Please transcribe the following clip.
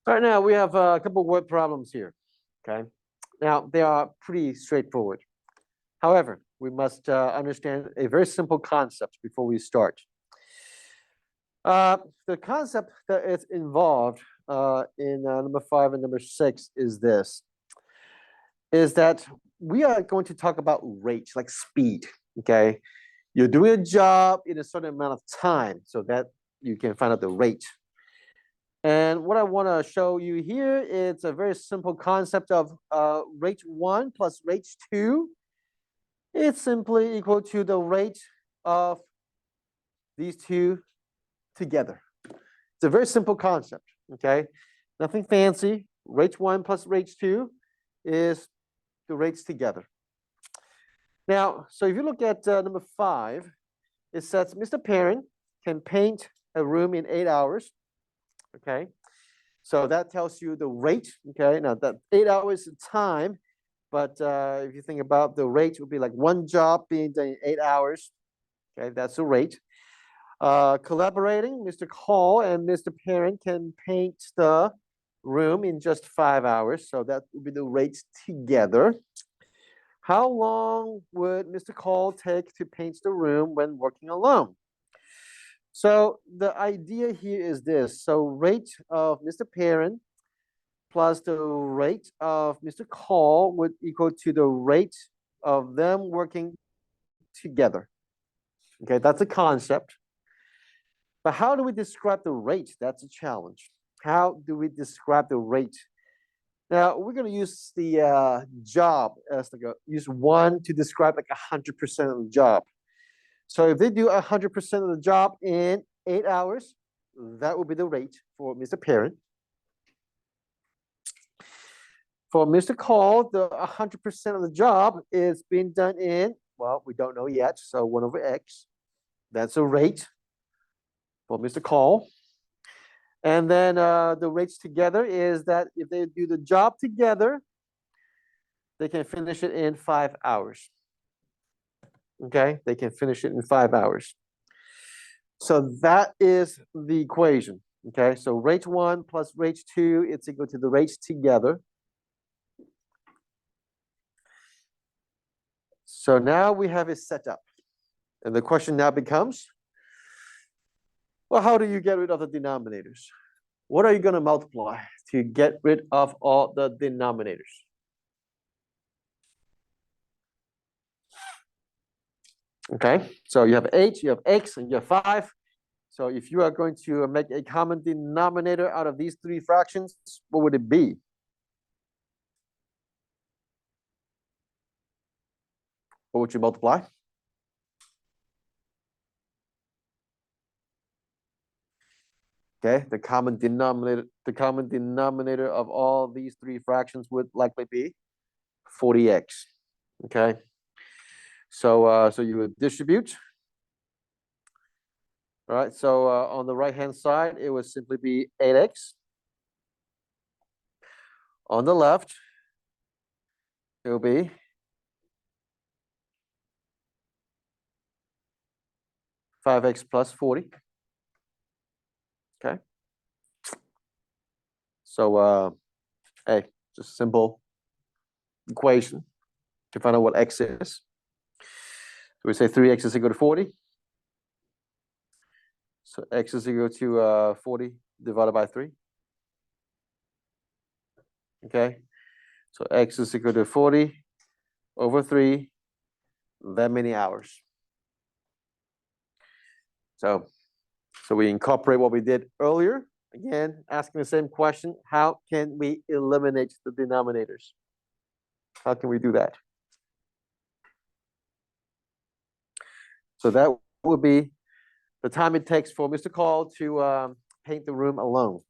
All right, now we have a couple of word problems here. Okay, now they are pretty straightforward. However, we must understand a very simple concept before we start. The concept that is involved in number 5 and number 6 is this: is that we are going to talk about rate, like speed. Okay, you're doing a job in a certain amount of time, so that you can find out the rate. And what I want to show you here is a very simple concept of rate 1 plus rate 2. It's simply equal to the rate of these two together. It's a very simple concept, okay? Nothing fancy. Rate 1 plus rate 2 is the rates together. Now, so if you look at number 5, it says Mr. Perrin can paint a room in 8 hours. Okay, so that tells you the rate. Okay, now that 8 hours is time, but if you think about the rate, would be like one job being done in 8 hours. Okay, that's the rate. Collaborating, Mr. Call and Mr. Perrin can paint the room in just 5 hours, so that would be the rates together. How long would Mr. Call take to paint the room when working alone? So the idea here is this. So rate of Mr. Perrin plus the rate of Mr. Call would equal to the rate of them working together. Okay, that's a concept. But how do we describe the rate? That's a challenge. How do we describe the rate? Now, we're going to use the job as like use 1 to describe like 100% of the job. So if they do 100% of the job in 8 hours, that would be the rate for Mr. Perrin. For Mr. Call, the 100% of the job is being done in, well, we don't know yet, so 1 over x. That's a rate for Mr. Call. And then the rates together is that if they do the job together, they can finish it in 5 hours. Okay, they can finish it in 5 hours. So that is the equation. Okay, so rate 1 plus rate 2, it's equal to the rates together. So now we have it set up. And the question now becomes, well, how do you get rid of the denominators? What are you going to multiply to get rid of all the denominators? Okay, so you have 8, you have x, and you have 5. So if you are going to make a common denominator out of these 3 fractions, what would it be? What would you multiply? Okay, the common denominator of all these 3 fractions would likely be 40x. Okay, so so you would distribute. All right, so on the right-hand side, it would simply be 8x. On the left, it will be 5x plus 40. Okay. So, hey, just a simple equation to find out what x is. So we say 3x is equal to 40. So x is equal to 40 divided by 3. Okay. So x is equal to 40 over 3, that many hours. So we incorporate what we did earlier. Again, asking the same question, how can we eliminate the denominators? How can we do that? So that would be the time it takes for Mr. Call to paint the room alone.